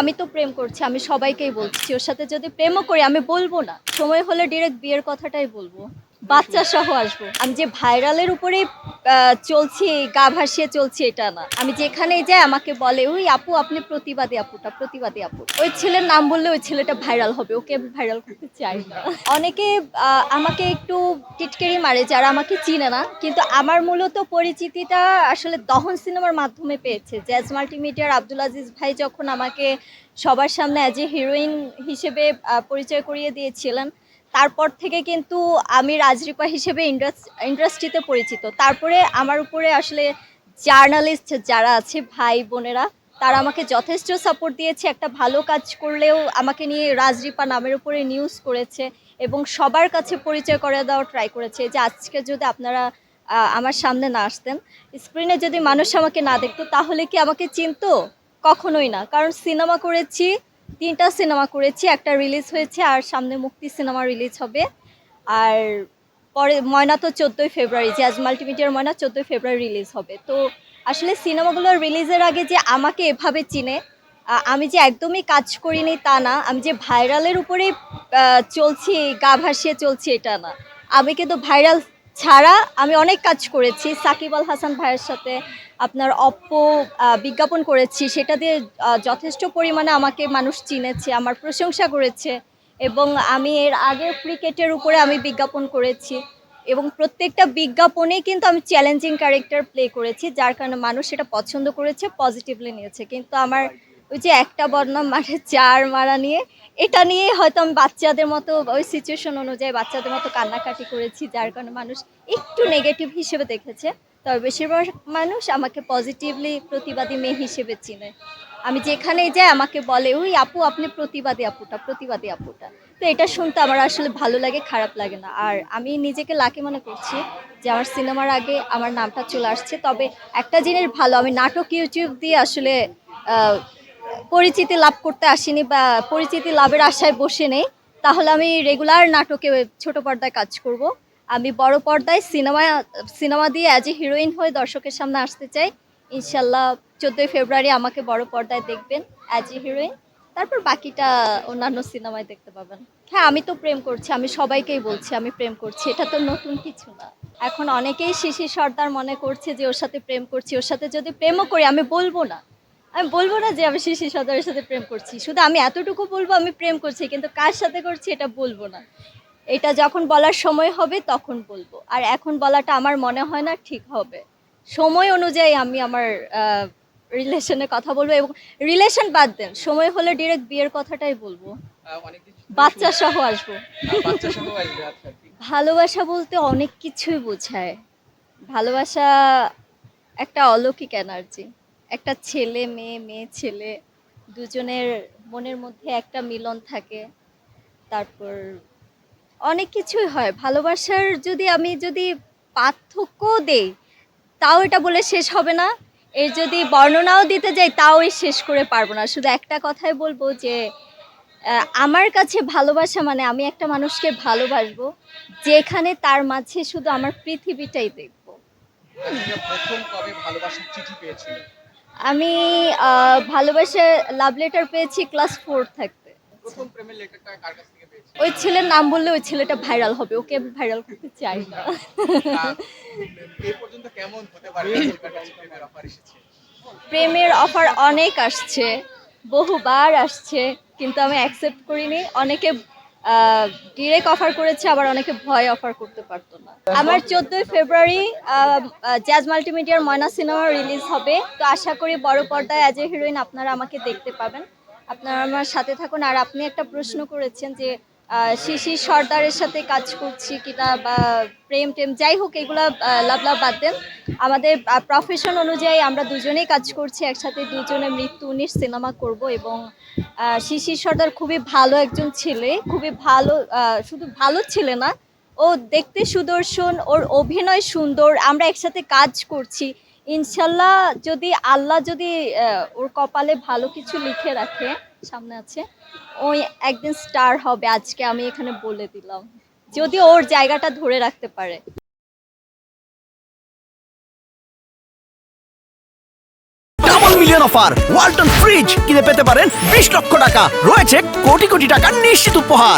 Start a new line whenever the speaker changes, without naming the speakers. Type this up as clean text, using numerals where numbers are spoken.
আমি তো প্রেম করছি, আমি সবাইকেই বলছি। ওর সাথে যদি প্রেমও করি আমি বলবো না। সময় হলে ডিরেক্ট বিয়ের কথাটাই বলবো। বাচ্চা সহ আসবো। আমি যে ভাইরালের উপরেই চলছি, গা ভাসিয়ে চলছি এটা না। আমি যেখানেই যাই আমাকে বলে, "ওই আপু আপনি প্রতিবাদী আপুটা, প্রতিবাদী আপু।" ওই ছেলের নাম বললে ওই ছেলেটা ভাইরাল হবে। ওকে আমি ভাইরাল করতে চাই না। অনেকে আমাকে একটু টিটকারি মারে যারা আমাকে চিনে না। কিন্তু আমার মূলত পরিচিতিটা আসলে দহন সিনেমার মাধ্যমে পেয়েছে। জ্যাজ মাল্টিমিডিয়ার আব্দুল আজিজ ভাই যখন আমাকে সবার সামনে অ্যাজ এ হিরোইন হিসেবে পরিচয় করিয়ে দিয়েছিলেন, তারপর থেকে কিন্তু আমি রাজরিপা হিসেবে ইন্ডাস্ট্রিতে পরিচিত। তারপরে আমার উপরে আসলে জার্নালিস্ট যারা আছে ভাই বোনেরা, তারা আমাকে যথেষ্ট সাপোর্ট দিয়েছে। একটা ভালো কাজ করলেও আমাকে নিয়ে রাজরিপা নামের উপরে নিউজ করেছে এবং সবার কাছে পরিচয় করে দেওয়ার ট্রাই করেছে যে আজকে যদি আপনারা আমার সামনে না আসতেন, স্ক্রিনে যদি মানুষ আমাকে না দেখতো তাহলে কি আমাকে চিনতো? কখনোই না। কারণ সিনেমা করেছি, ৩টা সিনেমা করেছি, একটা রিলিজ হয়েছে আর সামনে মুক্তি সিনেমা রিলিজ হবে। আর পরে ময়না তো ১৪ই ফেব্রুয়ারি, জ্যাজ মাল্টিমিডিয়ার ময়না ১৪ই ফেব্রুয়ারি রিলিজ হবে। তো আসলে সিনেমাগুলোর রিলিজের আগে যে আমাকে এভাবে চিনে, আমি যে একদমই কাজ করিনি তা না। আমি যে ভাইরালের উপরেই চলছি, গা ভাসিয়ে চলছি এটা না। আমি কিন্তু ভাইরাল ছাড়া আমি অনেক কাজ করেছি। সাকিব আল হাসান ভাইয়ের সাথে আপনার অপ্পো বিজ্ঞাপন করেছি। সেটা দিয়ে যথেষ্ট পরিমাণে আমাকে মানুষ চিনেছে, আমার প্রশংসা করেছে এবং আমি এর আগে ক্রিকেটের উপরে আমি বিজ্ঞাপন করেছি এবং প্রত্যেকটা বিজ্ঞাপনেই কিন্তু আমি চ্যালেঞ্জিং ক্যারেক্টার প্লে করেছি, যার কারণে মানুষ সেটা পছন্দ করেছে, পজিটিভলি নিয়েছে। কিন্তু আমার ওই যে একটা বদনাম মানে ৪ মারা নিয়ে, এটা নিয়ে হয়তো আমি বাচ্চাদের মতো ওই সিচুয়েশন অনুযায়ী বাচ্চাদের মতো কান্নাকাটি করেছি, যার কারণে মানুষ একটু নেগেটিভ হিসেবে দেখেছে। তবে বেশিরভাগ মানুষ আমাকে পজিটিভলি প্রতিবাদী মেয়ে হিসেবে চিনে। আমি যেখানেই যাই আমাকে বলে, "ওই আপু আপনি প্রতিবাদী আপুটা, প্রতিবাদী আপুটা।" তো এটা শুনতে আমার আসলে ভালো লাগে, খারাপ লাগে না। আর আমি নিজেকে লাকি মনে করছি যে আমার সিনেমার আগে আমার নামটা চলে আসছে। তবে একটা জিনিস ভালো, আমি নাটক ইউটিউব দিয়ে আসলে আহ, পরিচিতি লাভ করতে আসিনি বা পরিচিতি লাভের আশায় বসে নেই। তাহলে আমি রেগুলার নাটকে ছোট পর্দায় কাজ করব। আমি বড় পর্দায় সিনেমা দিয়ে অ্যাজ এ হিরোইন হয়ে দর্শকের সামনে আসতে চাই। ইনশাল্লাহ ১৪ই ফেব্রুয়ারি আমাকে বড় পর্দায় দেখবেন অ্যাজ এ হিরোইন। তারপর বাকিটা অন্যান্য সিনেমায় দেখতে পাবেন। হ্যাঁ, আমি তো প্রেম করছি, আমি সবাইকেই বলছি আমি প্রেম করছি। এটা তো নতুন কিছু না। এখন অনেকেই শিশির সর্দার মনে করছে যে ওর সাথে প্রেম করছি। ওর সাথে যদি প্রেমও করি আমি বলবো না। আমি বলব না যে আমি শিশির সর্দারের সাথে প্রেম করছি। শুধু আমি এতটুকু বলবো আমি প্রেম করছি, কিন্তু কার সাথে করছি এটা বলবো না। এটা যখন বলার সময় হবে তখন বলবো। আর এখন বলাটা আমার মনে হয় না ঠিক হবে। সময় অনুযায়ী আমি আমার রিলেশনের কথা বলবো এবং রিলেশন বাদ দেন। সময় হলে ডিরেক্ট বিয়ের কথাটাই বলবো। বাচ্চা সহ আসবো।
বাচ্চা সহ আসবে, আচ্ছা ঠিক।
ভালোবাসা বলতে অনেক কিছুই বোঝায়। ভালোবাসা একটা অলৌকিক এনার্জি। একটা ছেলে মেয়ে, মেয়ে ছেলে দুজনের মনের মধ্যে একটা মিলন থাকে। তারপর অনেক কিছুই হয়। ভালোবাসার যদি পার্থক্য দেই, তাও এটা বলে শেষ হবে না। এর যদি বর্ণনাও দিতে যাই তাও শেষ করে পারবো না। শুধু একটা কথাই বলবো যে আমার কাছে ভালোবাসা মানে আমি একটা মানুষকে ভালোবাসবো, যেখানে তার মাঝে শুধু আমার পৃথিবীটাই দেখবো।
আচ্ছা, প্রথম কবে ভালোবাসার চিঠি পেয়েছিলেন?
আমি ভালোবাসার লাভ লেটার পেয়েছি ক্লাস 4 থাকতে।
প্রথম প্রেমের লেটারটা কার কাছ থেকে পেয়েছিলেন?
ওই ছেলের নাম বললে ওই ছেলেটা ভাইরাল হবে। ওকে আমি ভাইরাল করতে চাই না।
আহ, এই পর্যন্ত কেমন হতে পারে আপনার কাছে প্রেমের অফার এসেছে?
প্রেমের অফার অনেক আসছে, বহুবার আসছে, কিন্তু আমি অ্যাকসেপ্ট করিনি। অনেকে ডিরেক্ট অফার করেছে, আবার অনেকে ভয় অফার করতে পারতো না। আমার ১৪ই ফেব্রুয়ারি জ্যাজ মাল্টিমিডিয়ার ময়না সিনেমা রিলিজ হবে। তো আশা করি বড় পর্দায় অ্যাজ এ হিরোইন আপনারা আমাকে দেখতে পাবেন। আপনারা আমার সাথে থাকুন। আর আপনি একটা প্রশ্ন করেছেন যে শিশির সর্দারের সাথে কাজ করছি কিনা বা প্রেম টেম যাই হোক, এগুলা লাভ লাভ বাদ দেন। আমাদের প্রফেশন অনুযায়ী আমরা দুজনেই কাজ করছি একসাথে, দুজনে মৃত্যু ১৯ সিনেমা করব এবং শিশির সর্দার খুবই ভালো একজন ছেলে, খুবই ভালো, শুধু ভালো ছেলে না, ও দেখতে সুদর্শন, ওর অভিনয় সুন্দর, আমরা একসাথে কাজ করছি। ইনশাল্লাহ যদি আল্লাহ যদি ওর কপালে ভালো কিছু লিখে রাখে, সামনে আছে, ওই একদিন স্টার হবে। আজকে আমি এখানে বলে দিলাম, যদি ওর জায়গাটা ধরে রাখতে পারে।
সিজন অফার ওয়ালটন ফ্রিজ কিনে পেতে পারেন 20 লক্ষ টাকা, রয়েছে কোটি কোটি টাকার নিশ্চিত উপহার।